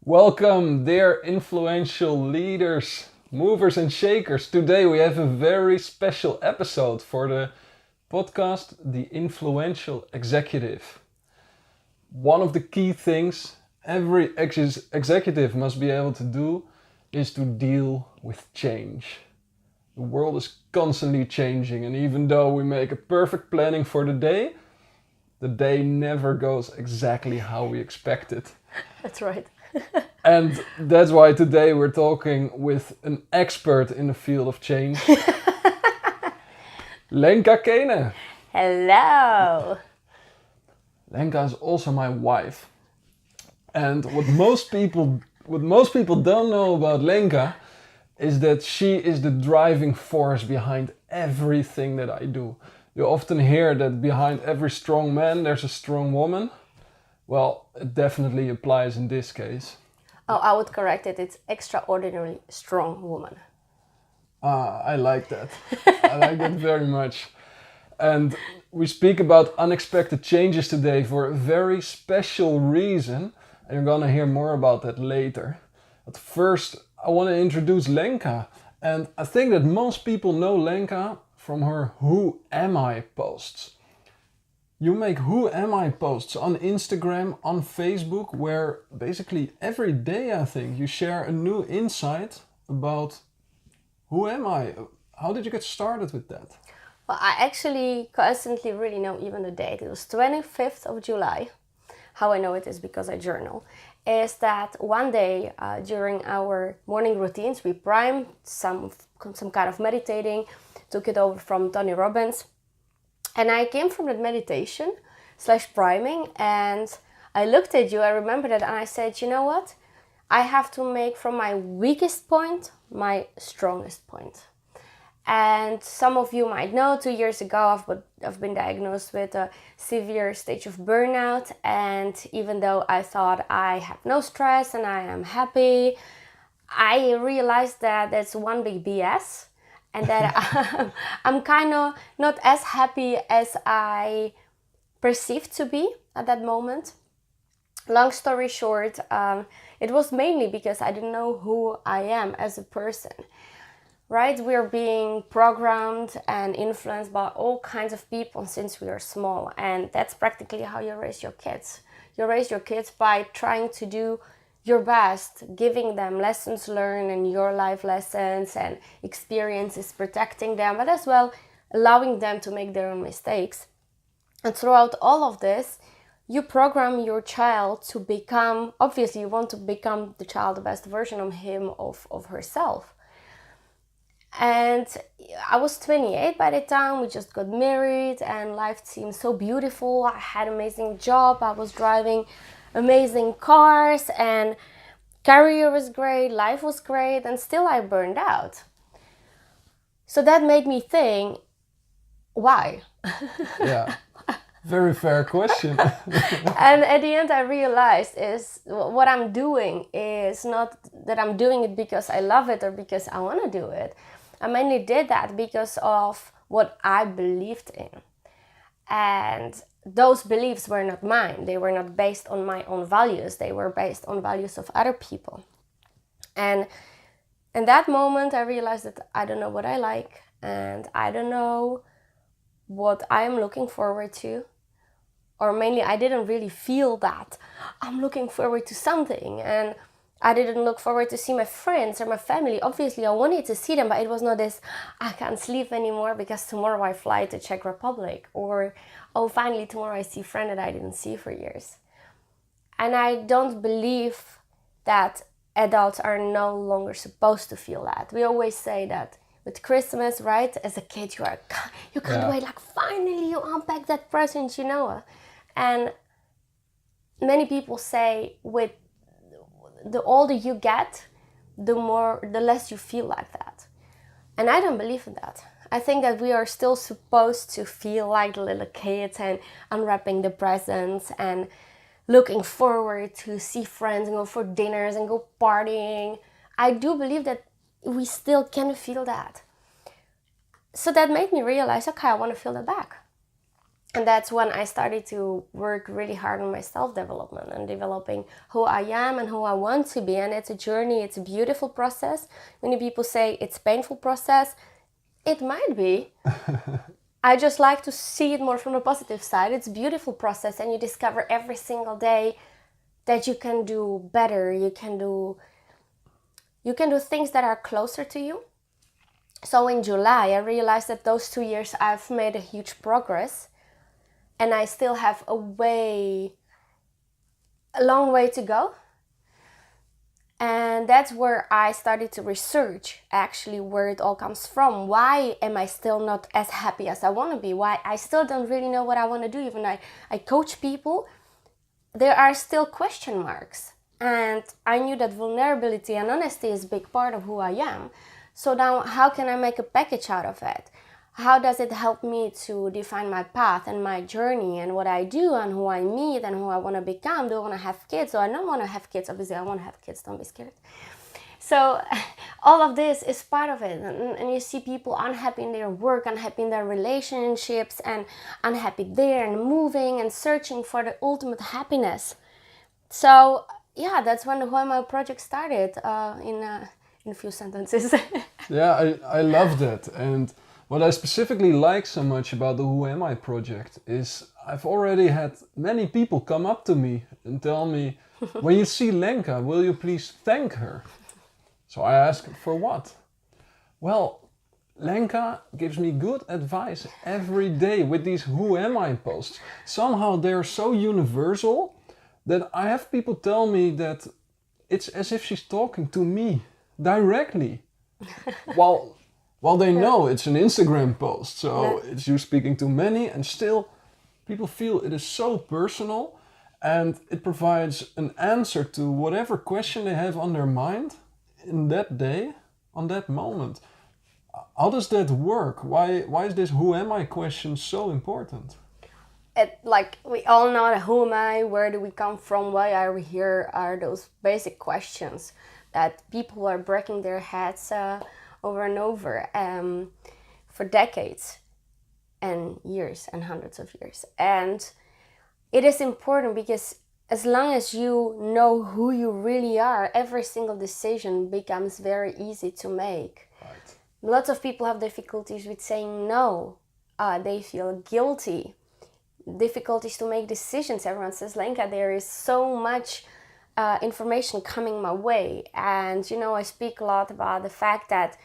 Welcome, dear influential leaders, movers and shakers. Today we have a very special episode for the podcast, The Influential Executive. One of the key things every executive must be able to do is to deal with change. The world is constantly changing, and even though we make a perfect planning for the day never goes exactly how we expect it. That's right. And that's why today we're talking with an expert in the field of change, Lenka Keehnen. Hello. Lenka is also my wife. And what most people don't know about Lenka is that she is the driving force behind everything that I do. You often hear that behind every strong man there's a strong woman. Well, it definitely applies in this case. Oh, I would correct it. It's extraordinarily strong woman. I like that. I like that very much. And we speak about unexpected changes today for a very special reason. And you're gonna hear more about that later. But first, I want to introduce Lenka. And I think that most people know Lenka from her Who Am I posts. You make Who Am I posts on Instagram, on Facebook, where basically every day I think you share a new insight about who am I? How did you get started with that? Well, I actually constantly really know even the date. It was 25th of July. How I know it is because I journal. Is that one day during our morning routines, we primed some kind of meditating, took it over from Tony Robbins. And I came from that meditation / priming, and I looked at you, I remember that, and I said, you know what? I have to make from my weakest point my strongest point. And some of you might know, 2 years ago I've been diagnosed with a severe stage of burnout, and even though I thought I have no stress and I am happy, I realized that that's one big BS. And that I'm kind of not as happy as I perceived to be at that moment. Long story short, it was mainly because I didn't know who I am as a person. Right? We're being programmed and influenced by all kinds of people since we are small. And that's practically how you raise your kids. You raise your kids by trying to do your best, giving them lessons learned and your life lessons and experiences, protecting them, but as well allowing them to make their own mistakes. And throughout all of this, you program your child to become, obviously you want to become the child the best version of him, of herself. And I was 28 by the time, we just got married and life seemed so beautiful. I had an amazing job, I was driving amazing cars, and career was great, life was great, and still I burned out. So that made me think, why? Yeah, very fair question. And at the end I realized is what I'm doing is not that I'm doing it because I love it or because I want to do it. I mainly did that because of what I believed in. And those beliefs were not mine. They were not based on my own values. They were based on values of other people. And in that moment, I realized that I don't know what I like, and I don't know what I am looking forward to. Or mainly, I didn't really feel that I'm looking forward to something. And I didn't look forward to see my friends or my family. Obviously, I wanted to see them, but it was not this, I can't sleep anymore because tomorrow I fly to Czech Republic. Or, oh, finally, tomorrow I see a friend that I didn't see for years. And I don't believe that adults are no longer supposed to feel that. We always say that with Christmas, right? As a kid, you can't wait, like, finally you unpack that present, And many people say with the older you get, the less you feel like that. And I don't believe in that. I think that we are still supposed to feel like the little kids and unwrapping the presents and looking forward to see friends and go for dinners and go partying. I do believe that we still can feel that. So that made me realize, okay, I want to feel that back. And that's when I started to work really hard on my self-development and developing who I am and who I want to be. And it's a journey, it's a beautiful process. Many people say it's a painful process. It might be. I just like to see it more from the positive side. It's a beautiful process, and you discover every single day that you can do better. You can do things that are closer to you. So in July, I realized that those 2 years I've made a huge progress, and I still have a long way to go. And that's where I started to research actually where it all comes from. Why am I still not as happy as I want to be? Why I still don't really know what I want to do. Even I coach people, there are still question marks. And I knew that vulnerability and honesty is a big part of who I am. So now how can I make a package out of it? How does it help me to define my path and my journey and what I do and who I meet and who I want to become? Do I want to have kids? Or I don't want to have kids. Obviously, I want to have kids. Don't be scared. So all of this is part of it. And you see people unhappy in their work, unhappy in their relationships, and unhappy there and moving and searching for the ultimate happiness. So yeah, that's when the Who Am I project started in a few sentences. Yeah, I love that. And what I specifically like so much about the Who Am I project is I've already had many people come up to me and tell me, when you see Lenka, will you please thank her? So I ask, for what? Well, Lenka gives me good advice every day with these Who Am I posts. Somehow they're so universal that I have people tell me that it's as if she's talking to me directly. While they know it's an Instagram post, so it's you speaking to many, and still people feel it is so personal, and it provides an answer to whatever question they have on their mind in that day, on that moment. How does that work? Why is this Who Am I question so important? Like we all know that who am I, where do we come from, why are we here, are those basic questions that people are breaking their heads over and over for decades and years and hundreds of years. And it is important because as long as you know who you really are, every single decision becomes very easy to make. Right. Lots of people have difficulties with saying no. They feel guilty. Difficulties to make decisions. Everyone says, Lenka, there is so much information coming my way. And, I speak a lot about the fact that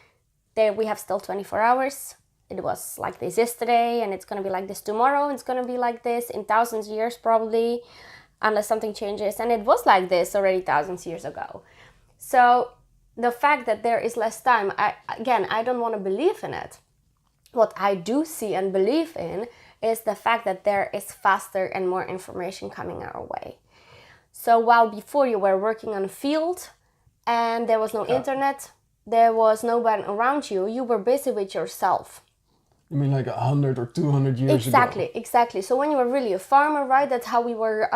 we have still 24 hours. It was like this yesterday, and it's going to be like this tomorrow. It's going to be like this in thousands of years, probably, unless something changes. And it was like this already thousands of years ago. So the fact that there is less time, I don't want to believe in it. What I do see and believe in is the fact that there is faster and more information coming our way. So while before you were working on a field and there was no internet, there was nobody around you, you were busy with yourself. You mean like 100 or 200 years ago? Exactly. So when you were really a farmer, right, that's how we were,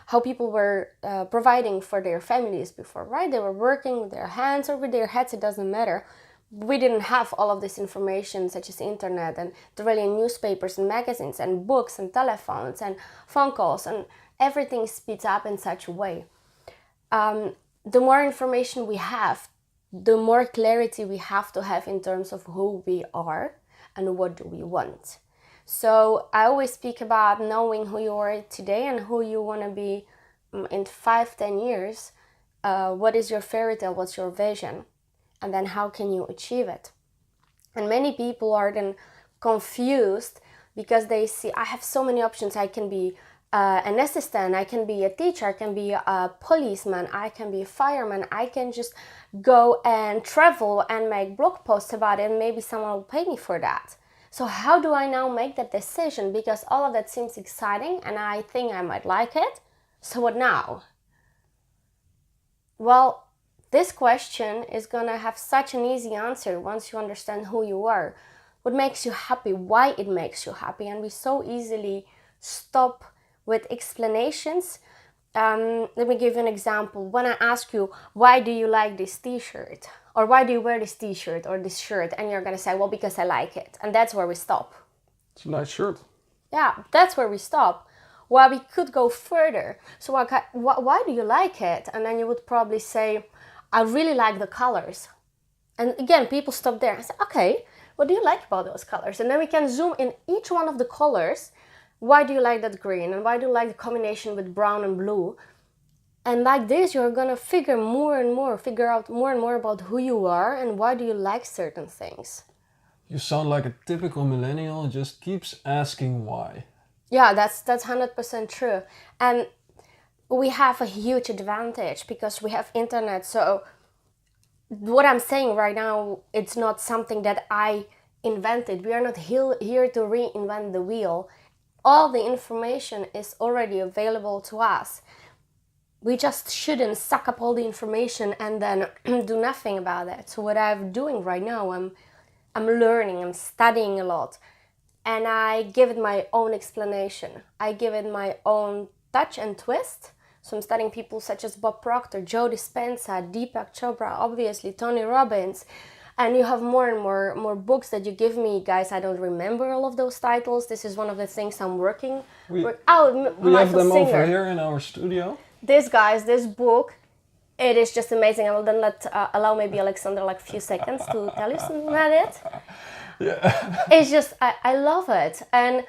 how people were providing for their families before, right? They were working with their hands or with their heads, it doesn't matter. We didn't have all of this information such as internet and the really newspapers and magazines and books and telephones and phone calls, and everything speeds up in such a way. The more information we have, the more clarity we have to have in terms of who we are and what do we want. So I always speak about knowing who you are today and who you want to be in 5-10 years. What is your fairy tale? What's your vision? And then how can you achieve it? And many people are then confused because they see, I have so many options. I can be an assistant, I can be a teacher, I can be a policeman, I can be a fireman, I can just go and travel and make blog posts about it, and maybe someone will pay me for that. So how do I now make that decision? Because all of that seems exciting and I think I might like it. So what now? Well, this question is gonna have such an easy answer once you understand who you are, what makes you happy, why it makes you happy, and we so easily stop with explanations. Let me give you an example. When I ask you, why do you like this t-shirt? Or why do you wear this t-shirt or this shirt? And you're gonna say, well, because I like it. And that's where we stop. It's a nice shirt. Yeah, that's where we stop. Well, we could go further. So why do you like it? And then you would probably say, I really like the colors. And again, people stop there and say, okay, what do you like about those colors? And then we can zoom in each one of the colors. Why do you like that green? And why do you like the combination with brown and blue? And like this, you're gonna figure out more and more about who you are and why do you like certain things. You sound like a typical millennial who just keeps asking why. Yeah, that's 100% true. And we have a huge advantage because we have internet. So what I'm saying right now, it's not something that I invented. We are not here to reinvent the wheel. All the information is already available to us. We just shouldn't suck up all the information and then do nothing about it. So what I'm doing right now, I'm learning, I'm studying a lot. And I give it my own explanation. I give it my own touch and twist. So I'm studying people such as Bob Proctor, Joe Dispenza, Deepak Chopra, obviously, Tony Robbins. And you have more and more books that you give me. Guys, I don't remember all of those titles. This is one of the things I'm working. We Michael have them Singer. over here in our studio. This book, it is just amazing. I will then allow maybe Alexander like a few seconds to tell you something about it. Yeah. It's just, I love it. And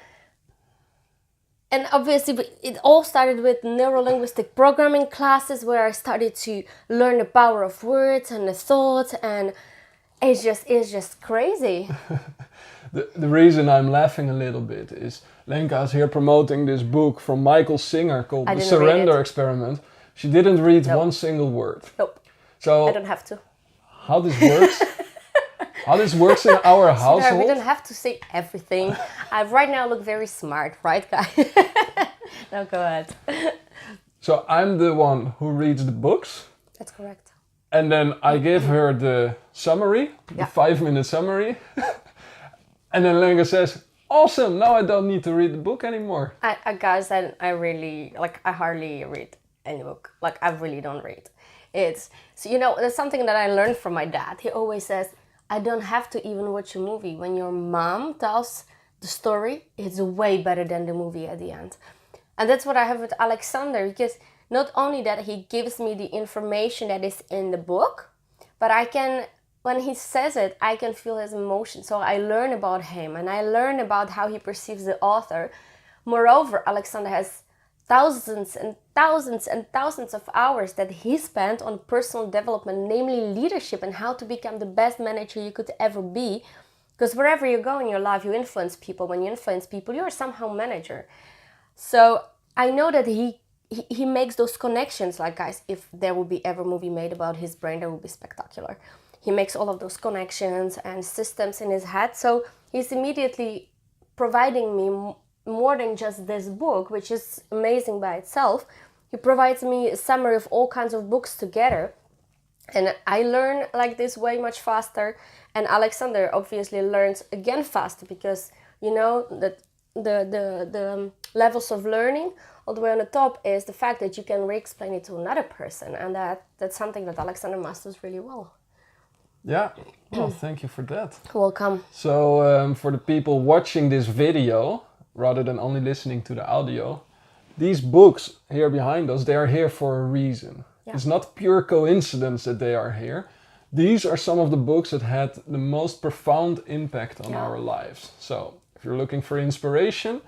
obviously it all started with neuro-linguistic programming classes where I started to learn the power of words and the thought, and it's just crazy. The reason I'm laughing a little bit is Lenka is here promoting this book from Michael Singer called The Surrender Experiment. She didn't read one single word. Nope. So I don't have to. How this works? How this works in our household? We don't have to say everything. I right now look very smart, right, guys? No, go ahead. So I'm the one who reads the books. That's correct. And then I give her the summary, the 5-minute summary. And then Lenka says, awesome, now I don't need to read the book anymore. Guys, I really, I hardly read any book. I really don't read. It's, so, there's something that I learned from my dad. He always says, I don't have to even watch a movie. When your mom tells the story, it's way better than the movie at the end. And that's what I have with Alexander, because not only that he gives me the information that is in the book, but when he says it, I can feel his emotion. So I learn about him and I learn about how he perceives the author. Moreover, Alexander has thousands and thousands and thousands of hours that he spent on personal development, namely leadership and how to become the best manager you could ever be. Because wherever you go in your life, you influence people. When you influence people, you're somehow manager. So I know that he makes those connections. Like, guys, if there will be ever a movie made about his brain, that would be spectacular. He makes all of those connections and systems in his head. So he's immediately providing me more than just this book, which is amazing by itself. He provides me a summary of all kinds of books together. And I learn like this way much faster. And Alexander obviously learns again faster because, that the levels of learning all the way on the top is the fact that you can re-explain it to another person. And that's something that Alexander masters really well. Yeah, well, thank you for that. Welcome. So for the people watching this video, rather than only listening to the audio, these books here behind us, they are here for a reason. Yeah. It's not pure coincidence that they are here. These are some of the books that had the most profound impact on our lives. So if you're looking for inspiration,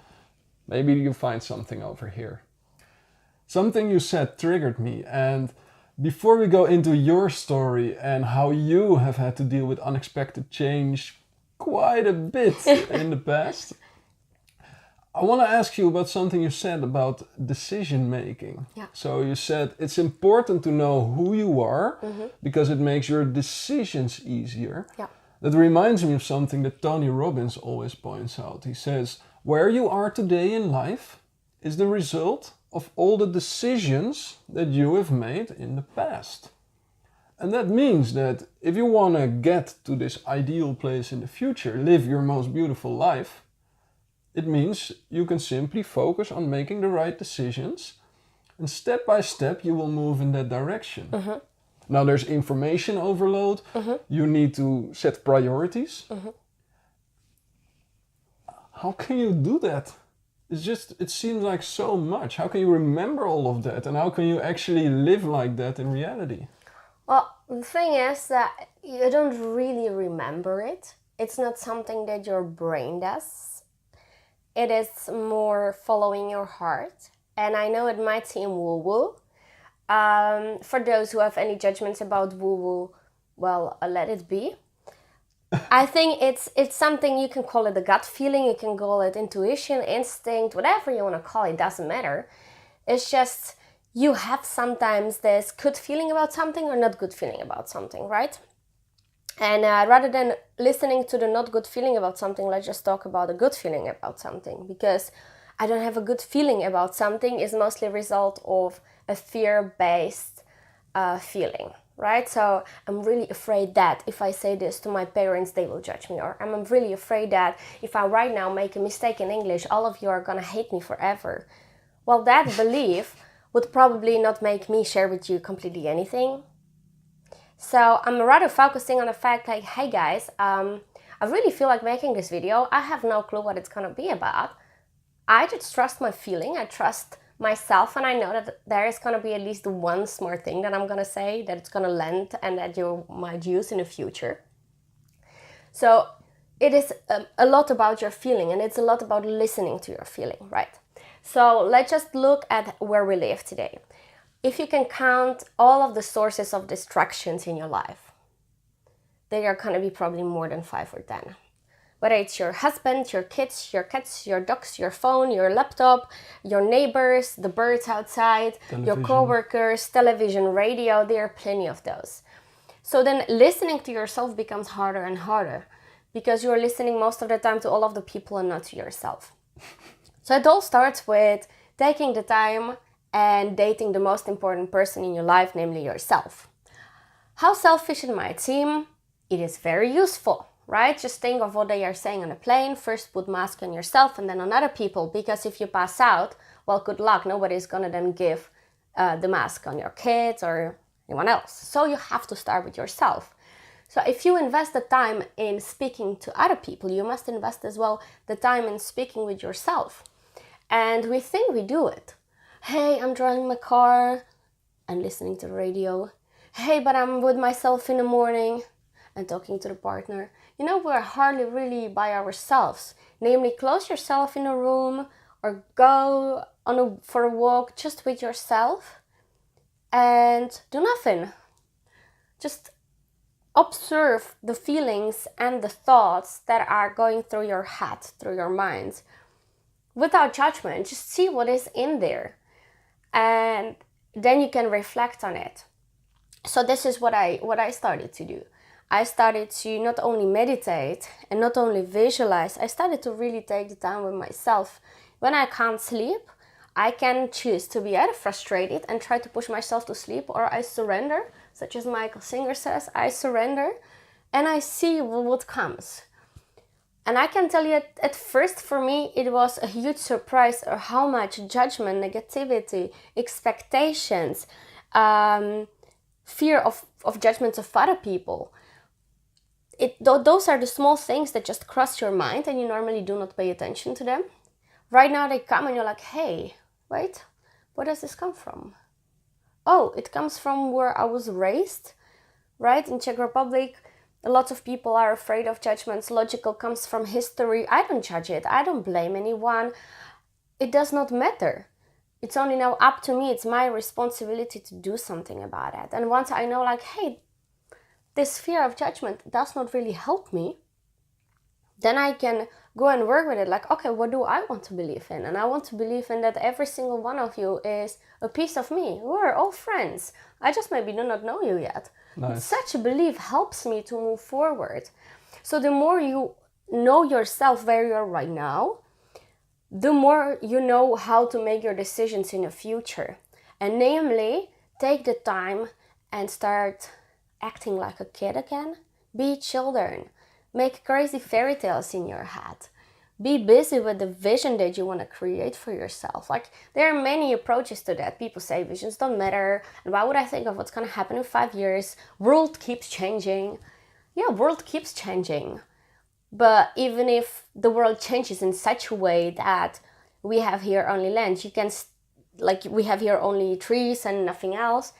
maybe you find something over here. Something you said triggered me, and before we go into your story and how you have had to deal with unexpected change quite a bit in the past, I want to ask you about something you said about decision making. Yeah. So you said it's important to know who you are because it makes your decisions easier. Yeah. That reminds me of something that Tony Robbins always points out. He says, where you are today in life is the result of all the decisions that you have made in the past. And that means that if you want to get to this ideal place in the future, live your most beautiful life, it means you can simply focus on making the right decisions, and step by step you will move in that direction. Now there's information overload, you need to set priorities. How can you do that? it seems like so much. How can you remember all of that? And how can you actually live like that in reality? Well, the thing is that you don't really remember it. It's not something that your brain does. It is more following your heart. And I know it might seem woo-woo. For those who have any judgments about woo-woo, well, let it be. I think it's something, you can call it a gut feeling, you can call it intuition, instinct, whatever you want to call it, doesn't matter. It's just you have sometimes this good feeling about something or not good feeling about something, right? And rather than listening to the not good feeling about something, let's just talk about a good feeling about something. Because I don't have a good feeling about something is mostly a result of a fear-based feeling, right? So I'm really afraid that if I say this to my parents, they will judge me. Or I'm really afraid that if I right now make a mistake in English, all of you are gonna hate me forever. Well, that belief would probably not make me share with you completely anything. So I'm rather focusing on the fact like, hey guys, I really feel like making this video. I have no clue what it's gonna be about. I just trust my feeling, I trust myself, and I know that there is gonna be at least one smart thing that I'm gonna say that it's gonna land and that you might use in the future. So it is a lot about your feeling, and it's a lot about listening to your feeling, right? So let's just look at where we live today. If you can count all of the sources of distractions in your life, they are going to be probably more than 5 or 10. Whether it's your husband, your kids, your cats, your dogs, your phone, your laptop, your neighbors, the birds outside, your coworkers, television, radio, there are plenty of those. So then listening to yourself becomes harder and harder because you're listening most of the time to all of the people and not to yourself. So it all starts with taking the time and dating the most important person in your life, namely yourself. How selfish it might seem, it is very useful, right? Just think of what they are saying on a plane. First put mask on yourself and then on other people, because if you pass out, well, good luck. Nobody's gonna then give the mask on your kids or anyone else. So you have to start with yourself. So if you invest the time in speaking to other people, you must invest as well the time in speaking with yourself. And we think we do it. Hey, I'm driving my car and listening to the radio. Hey, but I'm with myself in the morning and talking to the partner. You know, we're hardly really by ourselves. Namely, close yourself in a room or go for a walk just with yourself and do nothing. Just observe the feelings and the thoughts that are going through your head, through your mind. Without judgment, just see what is in there. And then you can reflect on it. So this is what I started to do. I started to not only meditate and not only visualize, I started to really take the time with myself. When I can't sleep, I can choose to be either frustrated and try to push myself to sleep, or I surrender, such as Michael Singer says, I surrender and I see what comes. And I can tell you at first for me it was a huge surprise of how much judgment, negativity, expectations, fear of judgments of other people. Those are the small things that just cross your mind and you normally do not pay attention to them. Right now they come and you're like, hey, wait, where does this come from? Oh, it comes from where I was raised, right? In Czech Republic, a lot of people are afraid of judgments. Logical comes from history. I don't judge it. I don't blame anyone. It does not matter. It's only now up to me. It's my responsibility to do something about it. And once I know, like, hey, this fear of judgment does not really help me, then I can go and work with it. Like, okay, what do I want to believe in? And I want to believe in that every single one of you is a piece of me. We're all friends. I just maybe do not know you yet. Nice. Such a belief helps me to move forward. So the more you know yourself where you are right now, the more you know how to make your decisions in the future. And namely, take the time and start acting like a kid again. Be children. Make crazy fairy tales in your head. Be busy with the vision that you want to create for yourself. Like, there are many approaches to that. People say visions don't matter. And why would I think of what's going to happen in 5 years? World keeps changing. Yeah, world keeps changing. But even if the world changes in such a way that we have here only land. You can, like, we have here only trees and nothing else.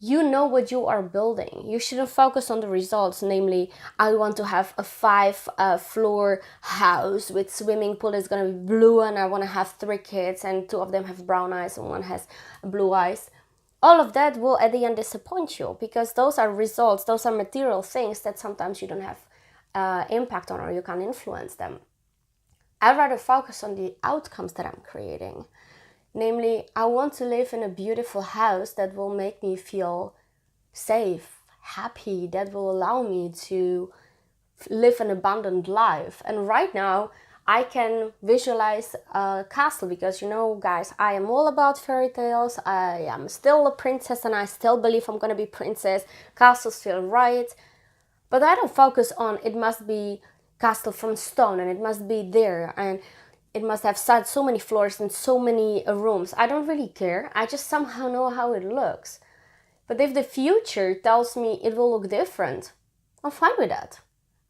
You know what you are building. You shouldn't focus on the results, namely, I want to have a 5-floor house with swimming pool that's going to be blue, and I want to have 3 kids and 2 of them have brown eyes and 1 has blue eyes. All of that will at the end disappoint you, because those are results, those are material things that sometimes you don't have impact on, or you can't influence them. I'd rather focus on the outcomes that I'm creating. Namely, I want to live in a beautiful house that will make me feel safe, happy, that will allow me to live an abundant life. And right now, I can visualize a castle because, you know, guys, I am all about fairy tales. I am still a princess and I still believe I'm going to be princess. Castles feel right. But I don't focus on it must be castle from stone and it must be there and it must have so many floors and so many rooms. I don't really care. I just somehow know how it looks. But if the future tells me it will look different, I'm fine with that.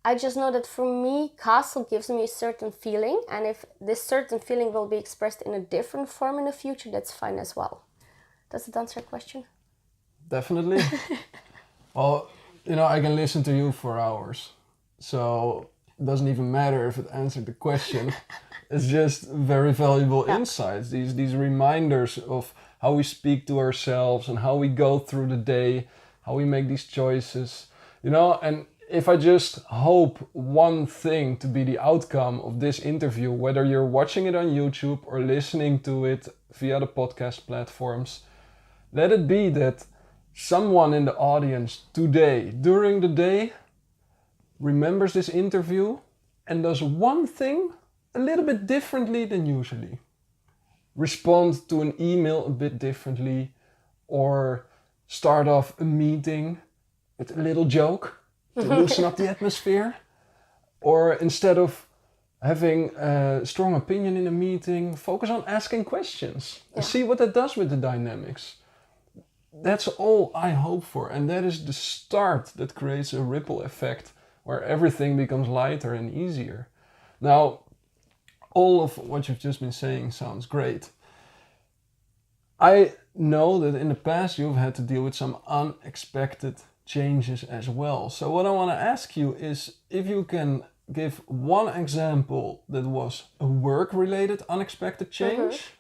I just know that for me, castle gives me a certain feeling. And if this certain feeling will be expressed in a different form in the future, that's fine as well. Does it answer your question? Definitely. Well, you know, I can listen to you for hours. So it doesn't even matter if it answered the question. It's just very valuable insights, these reminders of how we speak to ourselves and how we go through the day, how we make these choices, you know. And if I just hope one thing to be the outcome of this interview, whether you're watching it on YouTube or listening to it via the podcast platforms, let it be that someone in the audience today, during the day, remembers this interview and does one thing a little bit differently than usually. Respond to an email a bit differently, or start off a meeting with a little joke to loosen up the atmosphere. Or instead of having a strong opinion in a meeting, focus on asking questions and see what that does with the dynamics. That's all I hope for, and that is the start that creates a ripple effect where everything becomes lighter and easier. Now, all of what you've just been saying sounds great. I know that in the past you've had to deal with some unexpected changes as well. So what I want to ask you is if you can give one example that was a work-related unexpected change,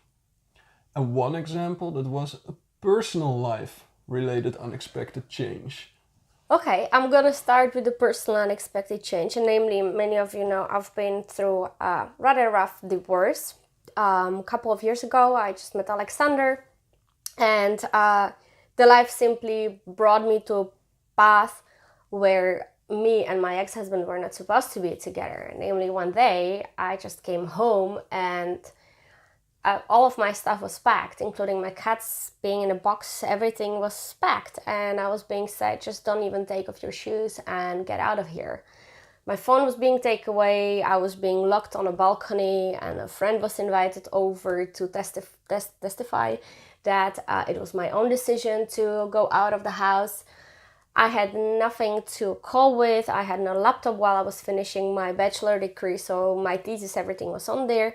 and one example that was a personal life-related unexpected change. Okay, I'm gonna start with the personal unexpected change, and namely, many of you know I've been through a rather rough divorce. A couple of years ago, I just met Alexander, and the life simply brought me to a path where me and my ex-husband were not supposed to be together. Namely, one day I just came home and all of my stuff was packed, including my cats being in a box. Everything was packed, and I was being said, just don't even take off your shoes and get out of here. My phone was being taken away, I was being locked on a balcony, and a friend was invited over to testify that it was my own decision to go out of the house. I had nothing to call with, I had no laptop while I was finishing my bachelor degree, so my thesis, everything was on there.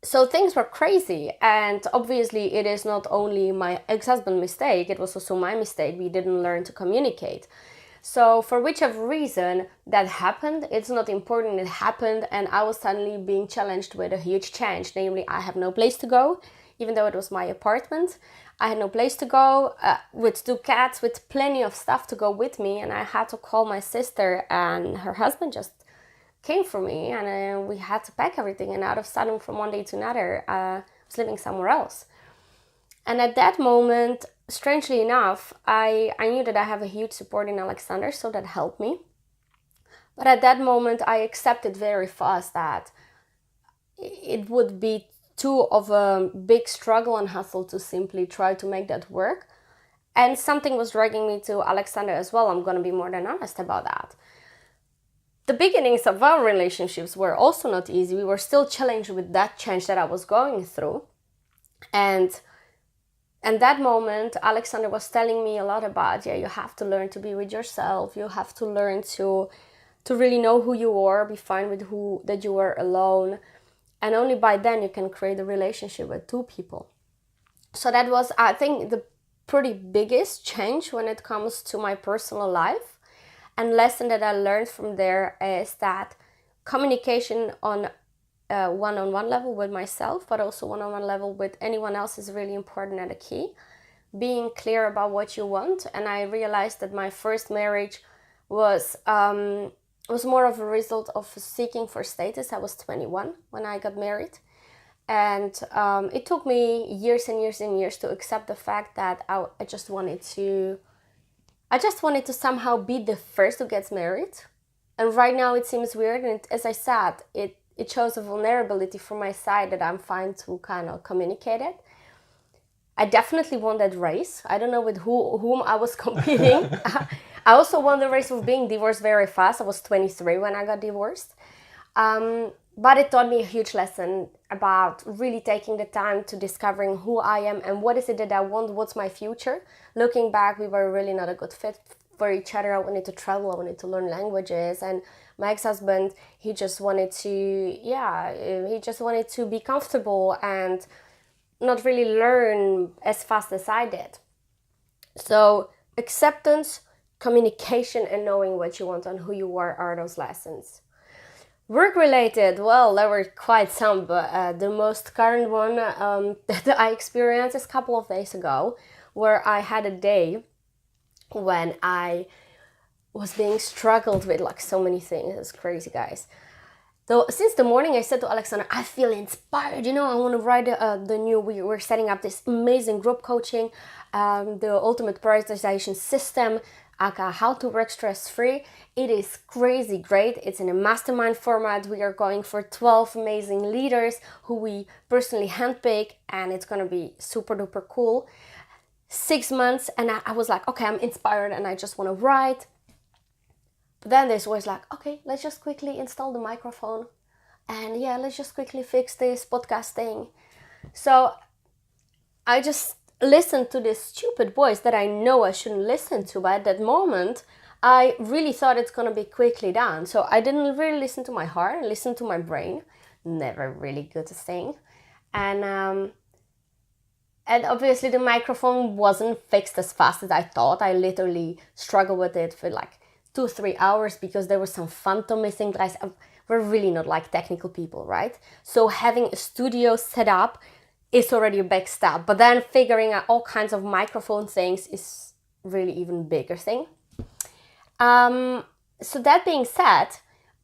So things were crazy, and obviously it is not only my ex-husband's mistake, it was also my mistake. We didn't learn to communicate. So for whichever reason that happened, it's not important, it happened, and I was suddenly being challenged with a huge change. Namely, I have no place to go, even though it was my apartment. I had no place to go, with 2 cats, with plenty of stuff to go with me, and I had to call my sister, and her husband just came for me, and we had to pack everything, and out of sudden, from one day to another, I was living somewhere else. And at that moment, strangely enough, I knew that I have a huge support in Alexander, so that helped me. But at that moment, I accepted very fast that it would be too of a big struggle and hustle to simply try to make that work. And something was dragging me to Alexander as well. I'm going to be more than honest about that. The beginnings of our relationships were also not easy. We were still challenged with that change that I was going through. And that moment, Alexander was telling me a lot about, you have to learn to be with yourself. You have to learn to really know who you are, be fine with that you are alone. And only by then you can create a relationship with two people. So that was, I think, the pretty biggest change when it comes to my personal life. And lesson that I learned from there is that communication on a one-on-one level with myself, but also one-on-one level with anyone else is really important and a key. Being clear about what you want. And I realized that my first marriage was more of a result of seeking for status. I was 21 when I got married. And it took me years and years and years to accept the fact that I just wanted to somehow be the first who gets married. And right now it seems weird. And as I said, it shows a vulnerability from my side that I'm fine to kind of communicate it. I definitely won that race. I don't know with whom I was competing. I also won the race of being divorced very fast. I was 23 when I got divorced. But it taught me a huge lesson about really taking the time to discovering who I am and what is it that I want, what's my future. Looking back, we were really not a good fit for each other. I wanted to travel, I wanted to learn languages, and my ex-husband, he just wanted to be comfortable and not really learn as fast as I did. So acceptance, communication, and knowing what you want and who you are those lessons. Work-related, well, there were quite some, but the most current one that I experienced is a couple of days ago, where I had a day when I was being struggled with like so many things. It's crazy, guys. So since the morning, I said to Alexander, I feel inspired, I want to write we're setting up this amazing group coaching, the ultimate prioritization system, aka how to work stress-free. It is crazy great. It's in a mastermind format. We are going for 12 amazing leaders who we personally handpick, and it's going to be super duper cool. 6 months, and I was like, okay, I'm inspired and I just want to write. But then there's always like, okay, let's just quickly install the microphone, and let's just quickly fix this podcast thing. So I just listened to this stupid voice that I know I shouldn't listen to, but at that moment I really thought it's gonna be quickly done. So I didn't really listen to my heart, I listened to my brain. Never really good thing. And obviously the microphone wasn't fixed as fast as I thought. I literally struggled with it for like 2-3 hours because there was some phantom missing. Guys, we're really not like technical people, right? So having a studio set up is already a big step, but then figuring out all kinds of microphone things is really even bigger thing. So that being said,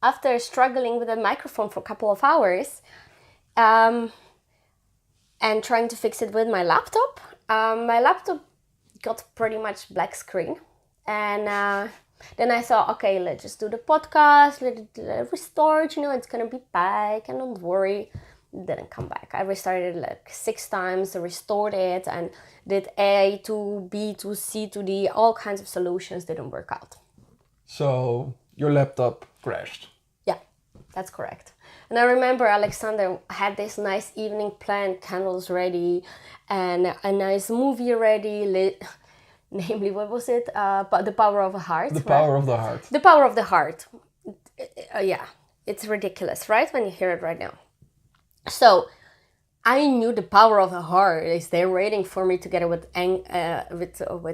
after struggling with the microphone for a couple of hours, and trying to fix it with my laptop got pretty much black screen, and then I thought, okay, let's just do the podcast, let it restart, it's gonna be back, and don't worry. Didn't come back. I restarted like 6 times, restored it, and did A to B to C to D, all kinds of solutions didn't work out. So your laptop crashed? Yeah, that's correct. And I remember Alexander had this nice evening plan, candles ready, and a nice movie ready, namely, what was it? The Power of the Heart. The Power of the Heart. The Power of the Heart. Yeah, it's ridiculous, right? When you hear it right now. So I knew the power of the heart is there waiting for me together with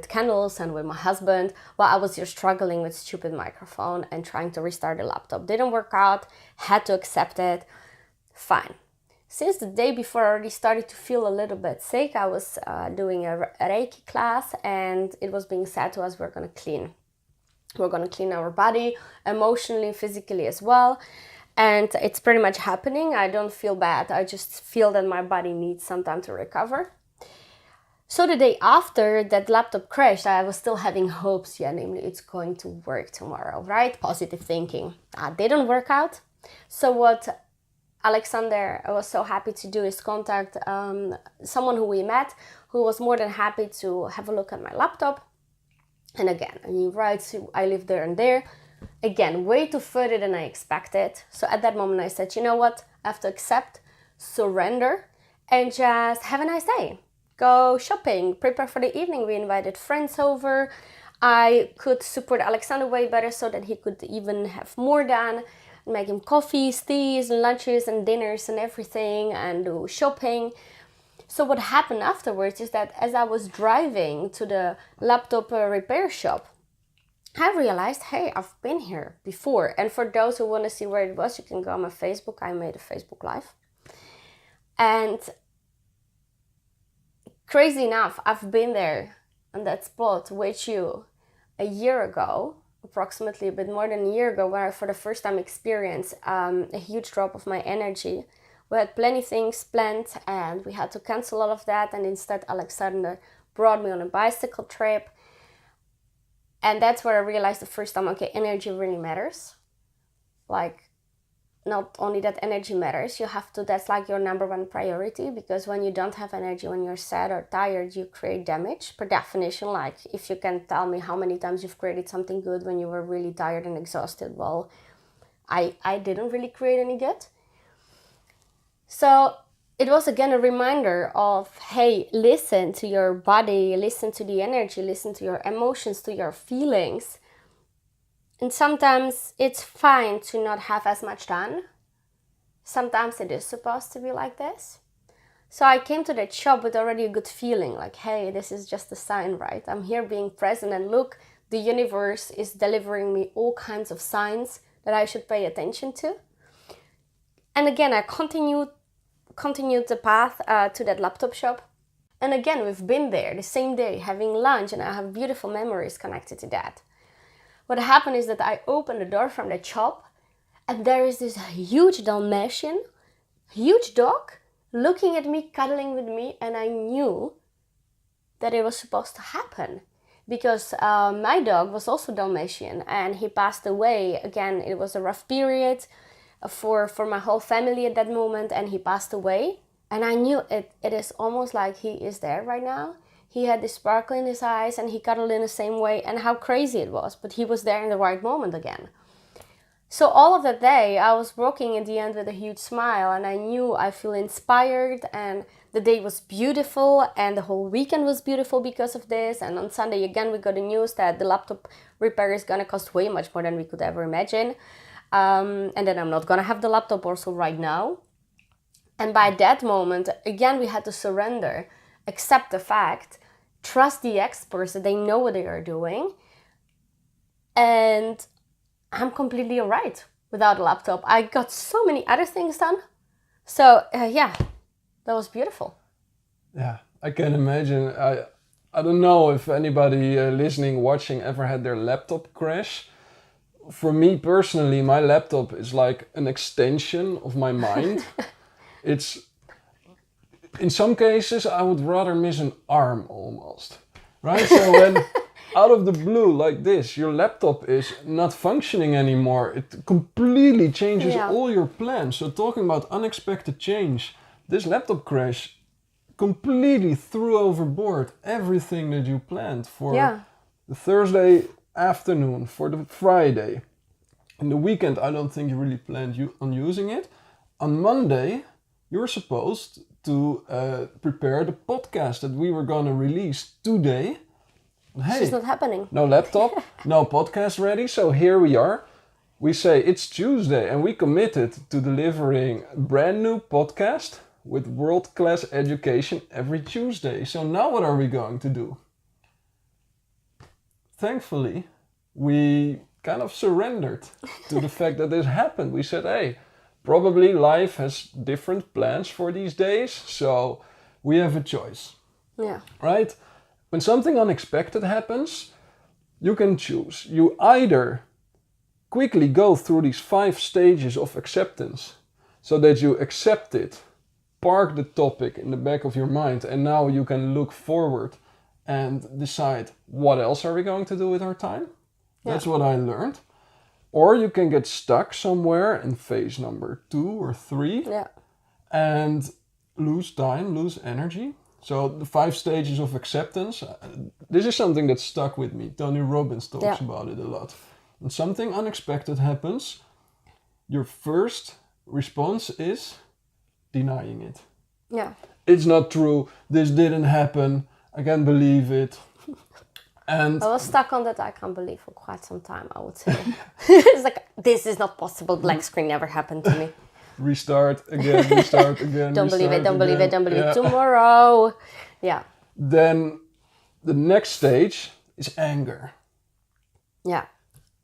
candles and with my husband, while I was here struggling with stupid microphone and trying to restart the laptop. Didn't work out, had to accept it. Fine. Since the day before, I already started to feel a little bit sick. I was doing a Reiki class, and it was being said to us, we're going to clean. We're going to clean our body, emotionally, physically as well. And it's pretty much happening. I don't feel bad. I just feel that my body needs some time to recover. So the day after that laptop crashed, I was still having hopes. Namely, it's going to work tomorrow, right? Positive thinking. Didn't work out. So what Alexander was so happy to do is contact someone who we met, who was more than happy to have a look at my laptop. And again, he writes, I live there and there. Again, way too further than I expected. So at that moment I said, you know what? I have to accept, surrender, and just have a nice day. Go shopping, prepare for the evening. We invited friends over. I could support Alexander way better so that he could even have more done. make him coffees, teas, and lunches and dinners and everything, and do shopping. So what happened afterwards is that as I was driving to the laptop repair shop, I realized, hey, I've been here before. And for those who want to see where it was, you can go on my Facebook. I made a Facebook Live. And crazy enough, I've been there on that spot with you a year ago, approximately a bit more than a year ago, where I for the first time experienced a huge drop of my energy. We had plenty things planned and we had to cancel all of that. And instead, Alexander brought me on a bicycle trip. And that's where I realized the first time, okay, energy really matters. Like, not only that energy matters, you have to, that's like your number one priority, because when you don't have energy, when you're sad or tired, you create damage per definition. Like, if you can tell me how many times you've created something good when you were really tired and exhausted, well, I didn't really create any good. So it was again a reminder of, hey, listen to your body, listen to the energy, listen to your emotions, to your feelings. And sometimes it's fine to not have as much done. Sometimes it is supposed to be like this. So I came to that shop with already a good feeling, like, hey, this is just a sign, right? I'm here being present, and look, the universe is delivering me all kinds of signs that I should pay attention to. And again, I continued the path to that laptop shop. And again, we've been there the same day having lunch, and I have beautiful memories connected to that. What happened is that I opened the door from the shop, and there is this huge Dalmatian, huge dog, looking at me, cuddling with me, and I knew that it was supposed to happen, because my dog was also Dalmatian, and he passed away. Again, it was a rough period for my whole family at that moment, and he passed away. And I knew it is almost like he is there right now. He had this sparkle in his eyes, and he cuddled in the same way, and how crazy it was, but he was there in the right moment again. So all of that day, I was walking in the end with a huge smile, and I knew I feel inspired, and the day was beautiful, and the whole weekend was beautiful because of this. And on Sunday, again, we got the news that the laptop repair is gonna cost way much more than we could ever imagine. And then I'm not gonna have the laptop also right now. And by that moment, again, we had to surrender, accept the fact, trust the experts that they know what they are doing. And I'm completely alright without a laptop. I got so many other things done. So yeah, that was beautiful. Yeah, I can imagine. I don't know if anybody listening, watching ever had their laptop crash. For me personally, my laptop is like an extension of my mind. It's, in some cases, I would rather miss an arm almost, right? So when out of the blue like this, your laptop is not functioning anymore, it completely changes all your plans. So talking about unexpected change, this laptop crash completely threw overboard everything that you planned for the Thursday afternoon, for the Friday. In the weekend, I don't think you really planned on using it. On Monday, you were supposed to prepare the podcast that we were going to release today. Hey, it's not happening. No laptop, no podcast ready. So here we are. We say it's Tuesday, and we committed to delivering a brand new podcast with world-class education every Tuesday. So now what are we going to do? Thankfully, we kind of surrendered to the fact that this happened. We said, hey, probably life has different plans for these days, so we have a choice. Yeah. Right? When something unexpected happens, you can choose. You either quickly go through these 5 stages of acceptance so that you accept it, park the topic in the back of your mind, and now you can look forward and decide what else are we going to do with our time. That's what I learned. Or you can get stuck somewhere in phase number 2 or 3 and lose time, lose energy. So the 5 stages of acceptance, this is something that stuck with me. Tony Robbins talks about it a lot. When something unexpected happens, your first response is denying it. Yeah. It's not true. This didn't happen. I can't believe it. And I was stuck on that, I can't believe, for quite some time, I would say. It's like, this is not possible. Black screen never happened to me. restart again, restart again. Don't believe it, restart don't believe it, again. don't believe Yeah. it. Tomorrow. Yeah. Then the next stage is anger. Yeah.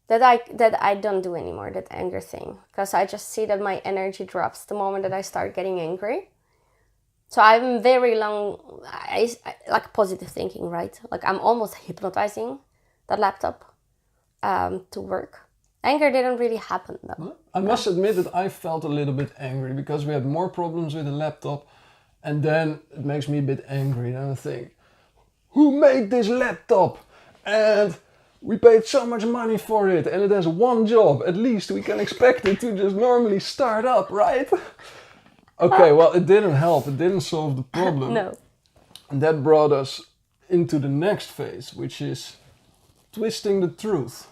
That I don't do anymore, that anger thing. Because I just see that my energy drops the moment that I start getting angry. So I'm very long, I like positive thinking, right? Like I'm almost hypnotizing that laptop to work. Anger didn't really happen though. I must admit that I felt a little bit angry because we had more problems with the laptop, and then it makes me a bit angry. And I think, who made this laptop? And we paid so much money for it, and it has one job. At least we can expect it to just normally start up, right? Okay, well, it didn't help. It didn't solve the problem. No. And that brought us into the next phase, which is twisting the truth.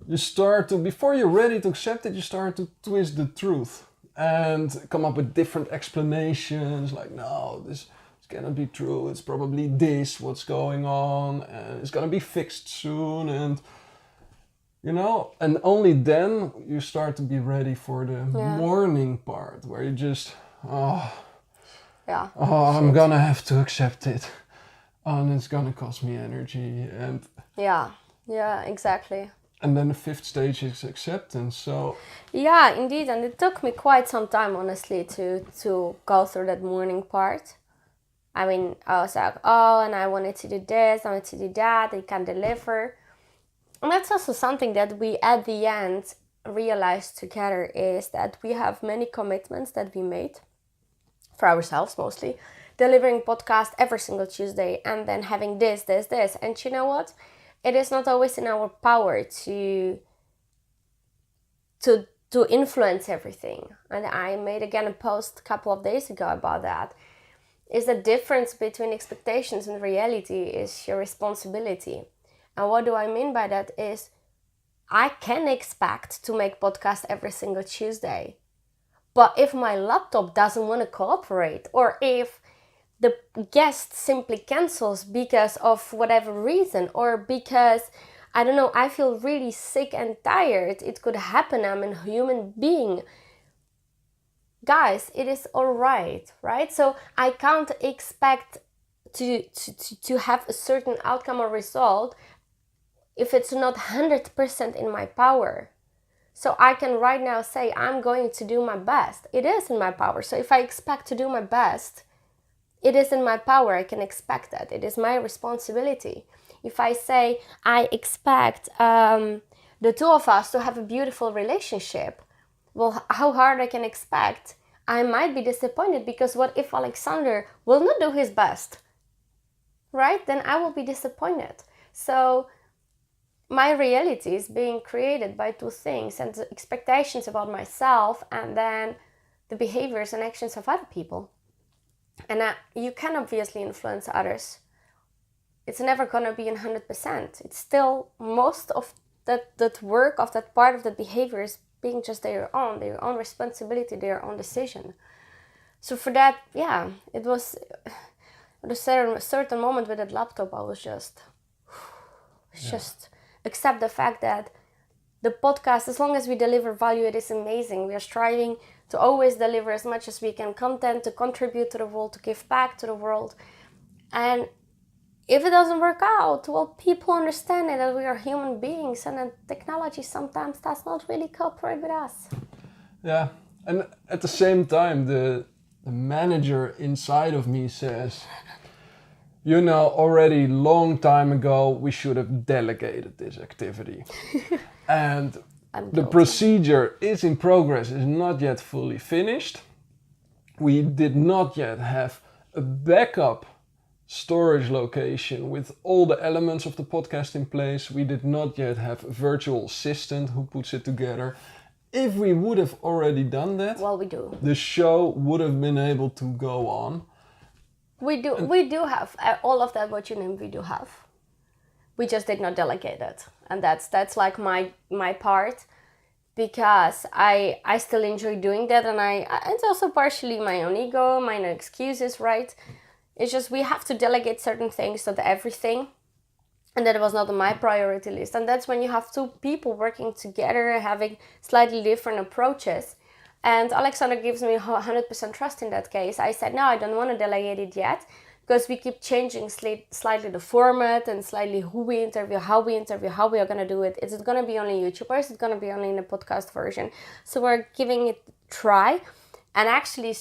You start to, before you're ready to accept it, you start to twist the truth and come up with different explanations, like, no, this cannot be true, it's probably this, what's going on, and it's gonna be fixed soon, and you know, and only then you start to be ready for the morning part, where you just, I'm gonna have to accept it, and it's gonna cost me energy, and yeah, exactly. And then the fifth stage is acceptance. So yeah, indeed, and it took me quite some time, honestly, to go through that morning part. I mean, I was like, oh, and I wanted to do this, I wanted to do that, they can deliver. And that's also something that we, at the end, realized together, is that we have many commitments that we made, for ourselves mostly, delivering podcast every single Tuesday, and then having this. And you know what? It is not always in our power to influence everything. And I made again a post a couple of days ago about that. Is the difference between expectations and reality is your responsibility. And what do I mean by that is I can expect to make podcast every single Tuesday. But if my laptop doesn't want to cooperate, or if the guest simply cancels because of whatever reason, or because, I don't know, I feel really sick and tired, it could happen, I'm a human being. Guys, it is alright, right? So I can't expect to have a certain outcome or result if it's not 100% in my power. So I can right now say I'm going to do my best. It is in my power. So if I expect to do my best, it is in my power. I can expect that. It is my responsibility. If I say I expect the two of us to have a beautiful relationship, well, how hard I can expect? I might be disappointed, because what if Alexander will not do his best? Right? Then I will be disappointed. So my reality is being created by two things, and the expectations about myself, and then the behaviors and actions of other people. And you can obviously influence others. It's never going to be 100%. It's still most of that work of that part of the behavior is being just their own responsibility, their own decision. So for that, yeah, it was at a certain moment with that laptop, I was just accept the fact that the podcast, as long as we deliver value, it is amazing. We are striving to always deliver as much as we can content, to contribute to the world, to give back to the world. And if it doesn't work out, well, people understand that we are human beings, and that technology sometimes does not really cooperate with us. Yeah, and at the same time, the manager inside of me says, you know, already long time ago, we should have delegated this activity. And the procedure is in progress, is not yet fully finished. We did not yet have a backup storage location with all the elements of the podcast in place. We did not yet have a virtual assistant who puts it together. If we would have already done that, well, we do. The show would have been able to go on. We do have all of that. What you named, we do have. We just did not delegate it, and that's like my part, because I still enjoy doing that, and it's also partially my own ego, my own excuses, right? It's just we have to delegate certain things, not everything. And that was not on my priority list. And that's when you have two people working together, having slightly different approaches. And Alexander gives me 100% trust in that case. I said, no, I don't want to delegate it yet, because we keep changing slightly the format and slightly who we interview, how we are going to do it. Is it going to be only YouTubers? Is it going to be only in the podcast version? So we're giving it a try. And actually,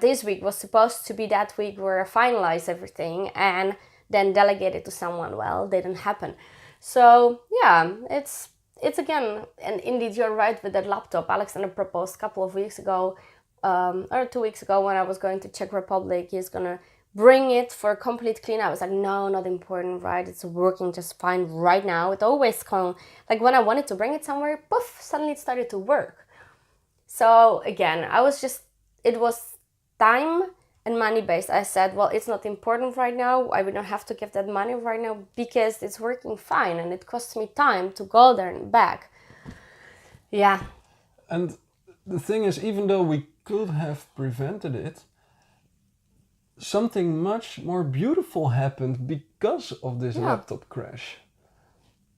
this week was supposed to be that week where I finalize everything and then delegate it to someone. Well, didn't happen. So yeah, it's again, and indeed you're right with that laptop. Alexander proposed a couple of weeks ago, or 2 weeks ago, when I was going to Czech Republic. He's gonna bring it for a complete clean. I was like, no, not important, right? It's working just fine right now. It always comes, like when I wanted to bring it somewhere, poof, suddenly it started to work. So again, it was time and money based. I said, well, it's not important right now. I don't have to give that money right now because it's working fine and it costs me time to go there and back. Yeah. And the thing is, even though we could have prevented it, something much more beautiful happened because of this laptop crash.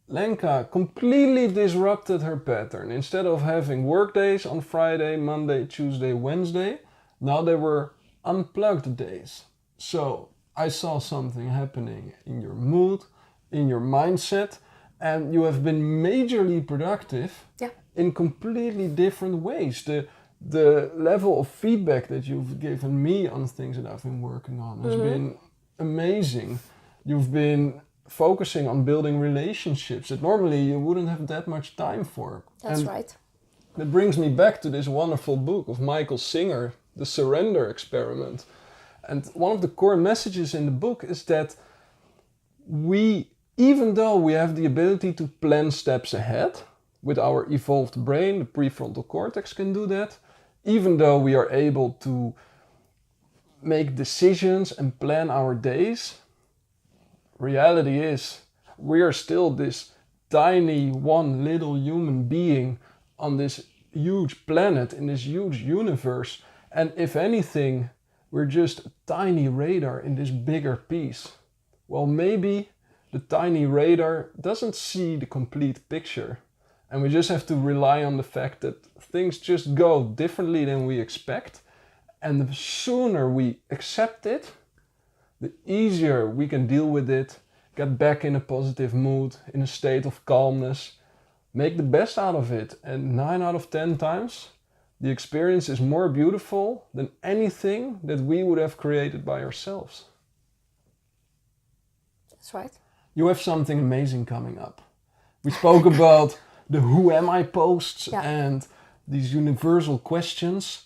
Lenka completely disrupted her pattern. Instead of having work days on Friday, Monday, Tuesday, Wednesday, now they were unplugged days. So I saw something happening in your mood, in your mindset, and you have been majorly productive in completely different ways. The level of feedback that you've given me on things that I've been working on has been amazing. You've been focusing on building relationships that normally you wouldn't have that much time for. That's right. That brings me back to this wonderful book of Michael Singer, The Surrender Experiment. And one of the core messages in the book is that even though we have the ability to plan steps ahead, with our evolved brain, the prefrontal cortex can do that, even though we are able to make decisions and plan our days, reality is we are still this tiny one little human being on this huge planet in this huge universe. And if anything, we're just a tiny radar in this bigger piece. Well, maybe the tiny radar doesn't see the complete picture. And we just have to rely on the fact that things just go differently than we expect. And the sooner we accept it, the easier we can deal with it, get back in a positive mood, in a state of calmness, make the best out of it. And 9 out of 10 times, the experience is more beautiful than anything that we would have created by ourselves. That's right. You have something amazing coming up. We spoke about the who am I posts and these universal questions.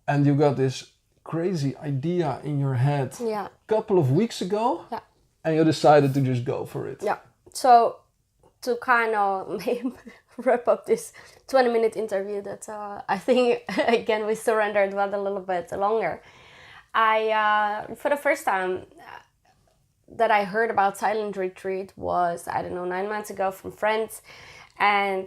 And you got this crazy idea in your head a couple of weeks ago. Yeah. And you decided to just go for it. Yeah. So to kind of wrap up this 20-minute interview that I think, again, we surrendered well a little bit longer. For the first time that I heard about Silent Retreat was, 9 months ago from friends. And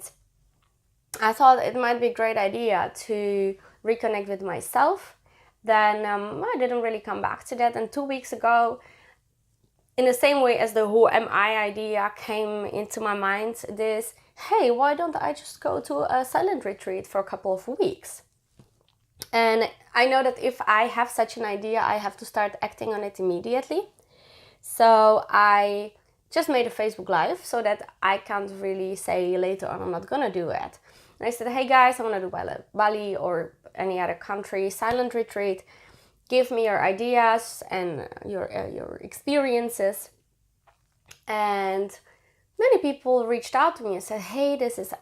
I thought it might be a great idea to reconnect with myself. Then I didn't really come back to that. And 2 weeks ago, in the same way as the who am I idea came into my mind, this, hey, why don't I just go to a silent retreat for a couple of weeks? And I know that if I have such an idea, I have to start acting on it immediately. So I just made a Facebook Live so that I can't really say later on I'm not gonna do it. And I said, hey guys, I wanna do Bali or any other country silent retreat. Give me your ideas and your experiences. And many people reached out to me and said, hey, this is a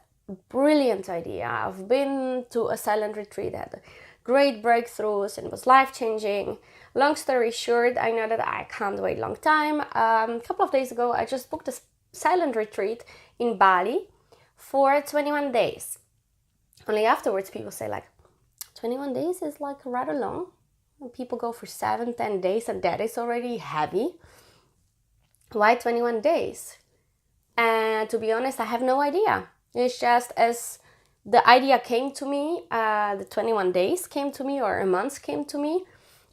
brilliant idea. I've been to a silent retreat, had great breakthroughs, and it was life-changing. Long story short, I know that I can't wait a long time. A couple of days ago, I just booked a silent retreat in Bali for 21 days. Only afterwards, people say 21 days is rather long. People go for 7-10 days, and that is already heavy. Why 21 days? And to be honest, I have no idea. It's just as the idea came to me, the 21 days came to me, or a month came to me.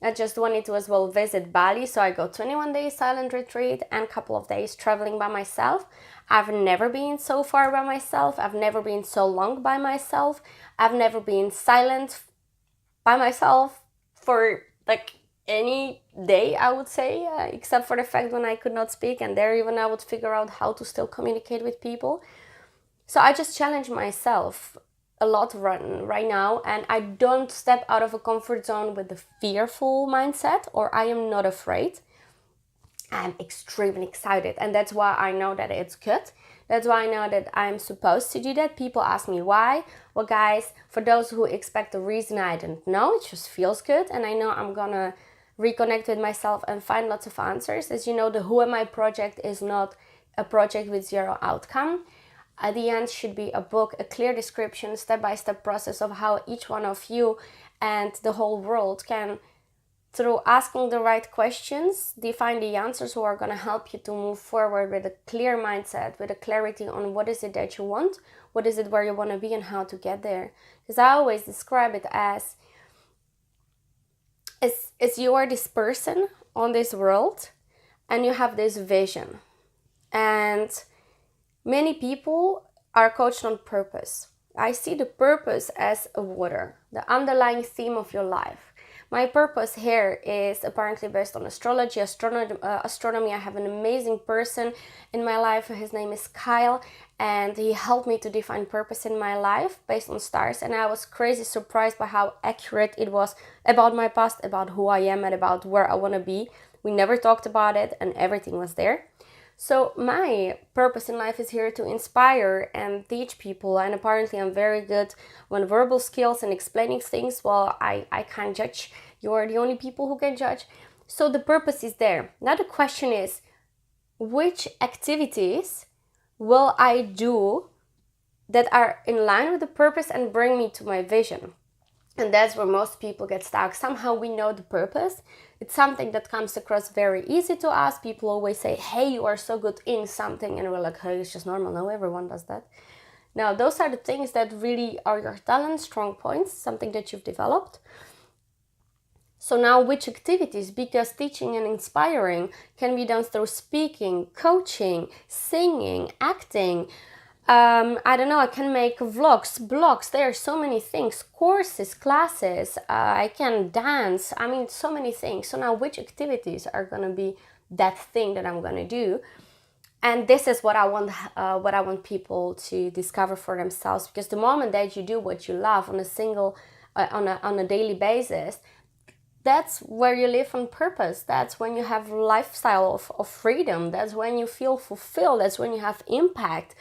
I just wanted to as well visit Bali. So I go 21 days silent retreat and a couple of days traveling by myself. I've never been so far by myself. I've never been so long by myself. I've never been silent by myself for like any day, I would say, except for the fact when I could not speak, and there even I would figure out how to still communicate with people. So I just challenge myself a lot right now, and I don't step out of a comfort zone with the fearful mindset, or I am not afraid. I'm extremely excited, and that's why I know that it's good. That's why I know that I'm supposed to do that. People ask me why. Well, guys, for those who expect the reason, I don't know. It just feels good, and I know I'm gonna reconnect with myself and find lots of answers. As you know, the Who Am I project is not a project with zero outcome. At the end should be a book, a clear description, step-by-step process of how each one of you and the whole world can, through asking the right questions, define the answers who are going to help you to move forward with a clear mindset, with a clarity on what is it that you want, what is it where you want to be, and how to get there. Because I always describe it as you are this person on this world and you have this vision. And many people are coached on purpose. I see the purpose as a water, the underlying theme of your life. My purpose here is apparently based on astrology, astronomy. I have an amazing person in my life. His name is Kyle, and he helped me to define purpose in my life based on stars. And I was crazy surprised by how accurate it was about my past, about who I am, and about where I want to be. We never talked about it, and everything was there. So my purpose in life is here to inspire and teach people, and apparently I'm very good on verbal skills and explaining things. Well, I can't judge. You're the only people who can judge. So the purpose is there. Now the question is, which activities will I do that are in line with the purpose and bring me to my vision? And that's where most people get stuck. Somehow we know the purpose. It's something that comes across very easy to us. People always say, hey, you are so good in something. And we're like, hey, it's just normal. No, everyone does that. Now, those are the things that really are your talents, strong points, something that you've developed. So now which activities? Because teaching and inspiring can be done through speaking, coaching, singing, acting. I don't know, I can make vlogs, blogs, there are so many things, courses, classes, I can dance, I mean, so many things. So now which activities are going to be that thing that I'm going to do? And this is what I want people to discover for themselves, because the moment that you do what you love on on a daily basis, that's where you live on purpose. That's when you have a lifestyle of freedom. That's when you feel fulfilled. That's when you have impact.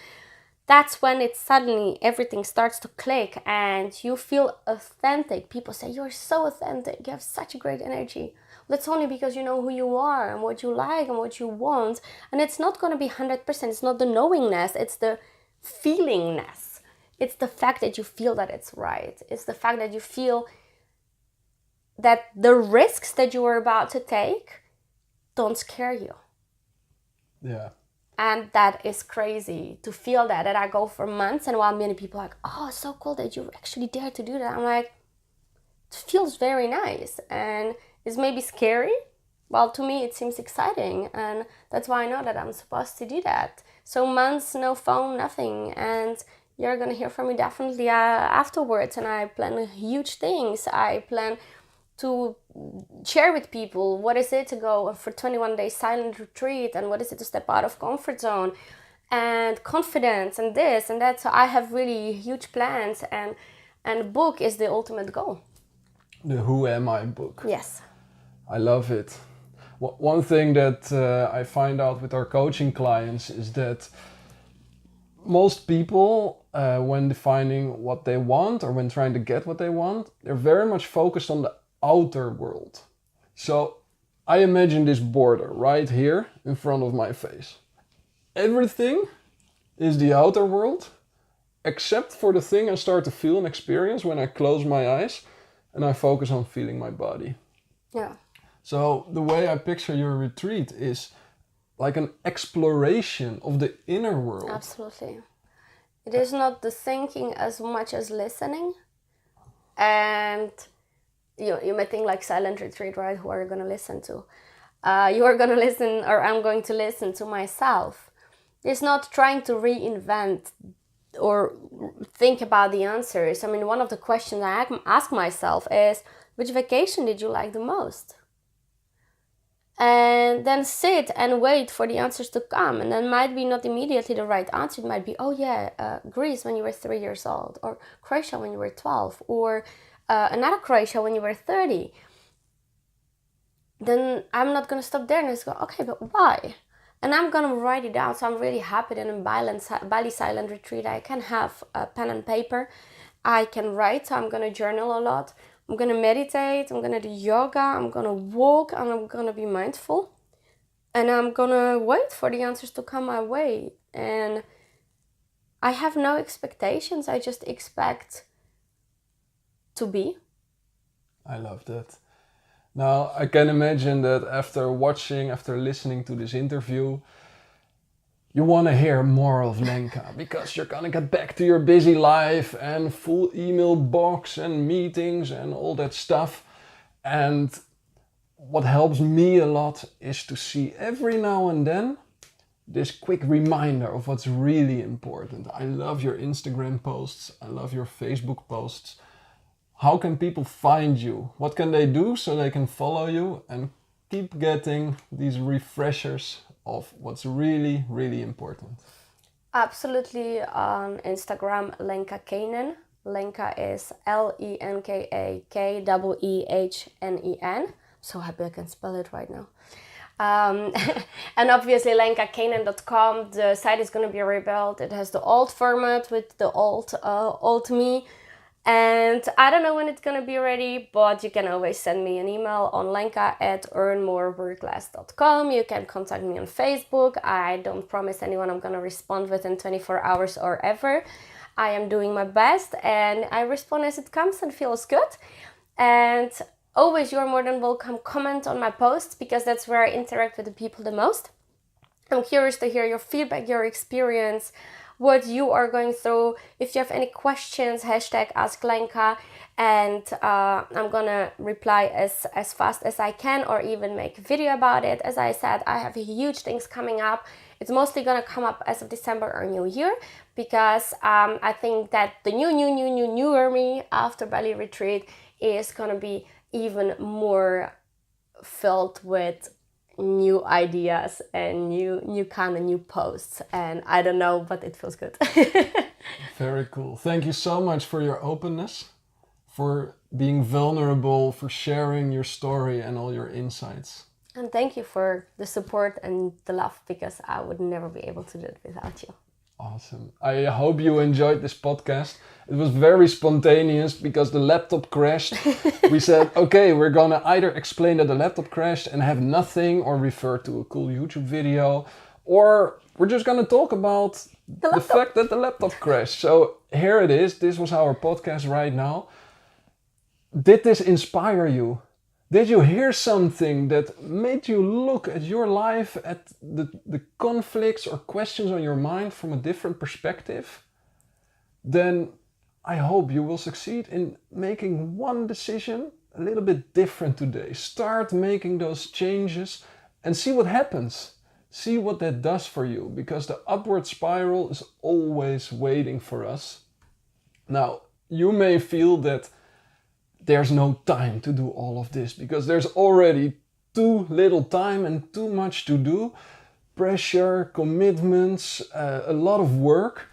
That's when it suddenly everything starts to click and you feel authentic. People say, you're so authentic, you have such a great energy. That's only because you know who you are and what you like and what you want. And it's not going to be 100%. It's not the knowingness, it's the feelingness. It's the fact that you feel that it's right. It's the fact that you feel that the risks that you are about to take don't scare you. Yeah. And that is crazy to feel that I go for months, and while many people are like, oh, it's so cool that you actually dare to do that. I'm like, it feels very nice and it's maybe scary. Well, to me, it seems exciting, and that's why I know that I'm supposed to do that. So months, no phone, nothing, and you're gonna hear from me definitely afterwards. And I plan huge things. I plan to share with people what is it to go for 21 days silent retreat, and what is it to step out of comfort zone, and confidence, and this and that. So I have really huge plans, and the book is the ultimate goal. The Who Am I book. Yes. I love it. One thing that I find out with our coaching clients is that most people, when defining what they want or when trying to get what they want, they're very much focused on the outer world. So I imagine this border right here in front of my face. Everything is the outer world, except for the thing I start to feel and experience when I close my eyes and I focus on feeling my body. Yeah. So the way I picture your retreat is like an exploration of the inner world. Absolutely. It is not the thinking as much as listening. And you may think like silent retreat, right? Who are you going to listen to? You are going to listen, or I'm going to listen to myself. It's not trying to reinvent or think about the answers. I mean, one of the questions I ask myself is, which vacation did you like the most? And then sit and wait for the answers to come. And then might be not immediately the right answer. It might be, oh yeah, Greece when you were 3 years old, or Croatia when you were 12, or another Croatia when you were 30. Then I'm not going to stop there and just go, okay, but why? And I'm going to write it down. So I'm really happy that in Bali Silent Retreat, I can have a pen and paper. I can write, so I'm going to journal a lot. I'm going to meditate, I'm going to do yoga, I'm going to walk, and I'm going to be mindful. And I'm going to wait for the answers to come my way. And I have no expectations. I just expect to be. I love that. Now, I can imagine that after listening to this interview, you want to hear more of Lenka because you're going to get back to your busy life and full email box and meetings and all that stuff. And what helps me a lot is to see every now and then this quick reminder of what's really important. I love your Instagram posts. I love your Facebook posts. How can people find you? What can they do so they can follow you and keep getting these refreshers of what's really, really important? Absolutely, on Instagram, Lenka Keehnen. Lenka is LenkaKeehnen. So happy I can spell it right now. And obviously lenkakeehnen.com. The site is going to be rebuilt. It has the old format with the old me. And I don't know when it's going to be ready, but you can always send me an email on lenka@earnmoreworkless.com. You can contact me on Facebook. I don't promise anyone I'm going to respond within 24 hours or ever. I am doing my best and I respond as it comes and feels good. And always, you're more than welcome. Comment on my posts because that's where I interact with the people the most. I'm curious to hear your feedback, your experience, what you are going through. If you have any questions, hashtag Ask Lenka, and I'm gonna reply as fast as I can or even make a video about it. As I said, I have huge things coming up. It's mostly gonna come up as of December or New Year because I think that the newer me after Bali retreat is gonna be even more filled with new ideas and new posts, and I don't know, but it feels good. Very cool. Thank you so much for your openness, for being vulnerable, for sharing your story and all your insights. And thank you for the support and the love, because I would never be able to do it without you. Awesome. I hope you enjoyed this podcast. It was very spontaneous because the laptop crashed. We said, okay, we're gonna either explain that the laptop crashed and have nothing, or refer to a cool YouTube video, or we're just gonna talk about the fact that the laptop crashed. So here it is. This was our podcast right now. Did this inspire you? Did you hear something that made you look at your life, at the conflicts or questions on your mind from a different perspective? Then I hope you will succeed in making one decision a little bit different today. Start making those changes and see what happens. See what that does for you, because the upward spiral is always waiting for us. Now, you may feel that there's no time to do all of this because there's already too little time and too much to do. Pressure, commitments, a lot of work.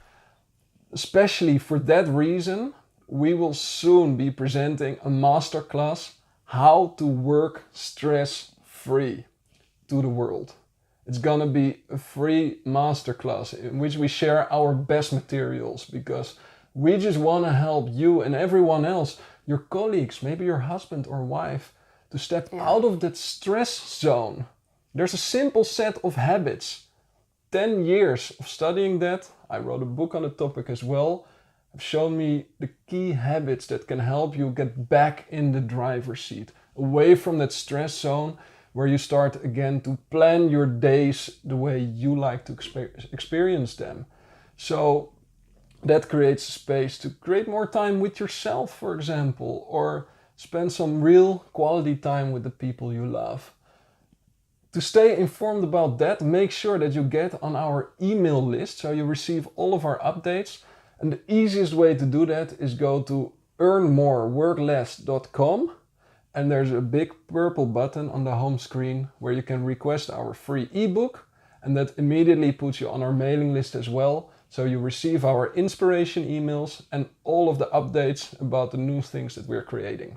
Especially for that reason, we will soon be presenting a masterclass, How to Work Stress-Free, to the world. It's gonna be a free masterclass in which we share our best materials, because we just want to help you and everyone else, your colleagues, maybe your husband or wife, to step out of that stress zone. There's a simple set of habits. 10 years of studying that, I wrote a book on the topic as well, have shown me the key habits that can help you get back in the driver's seat, away from that stress zone, where you start again to plan your days the way you like to experience them. So that creates a space to create more time with yourself, for example, or Spend some real quality time with the people you love. To stay informed about that, make sure that you get on our email list so you receive all of our updates. And the easiest way to do that is go to earnmoreworkless.com, and there's a big purple button on the home screen where you can request our free ebook, and that immediately puts you on our mailing list as well, so you receive our inspiration emails and all of the updates about the new things that we're creating.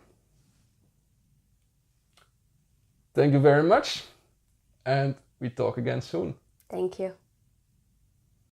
Thank you very much, and we talk again soon. Thank you.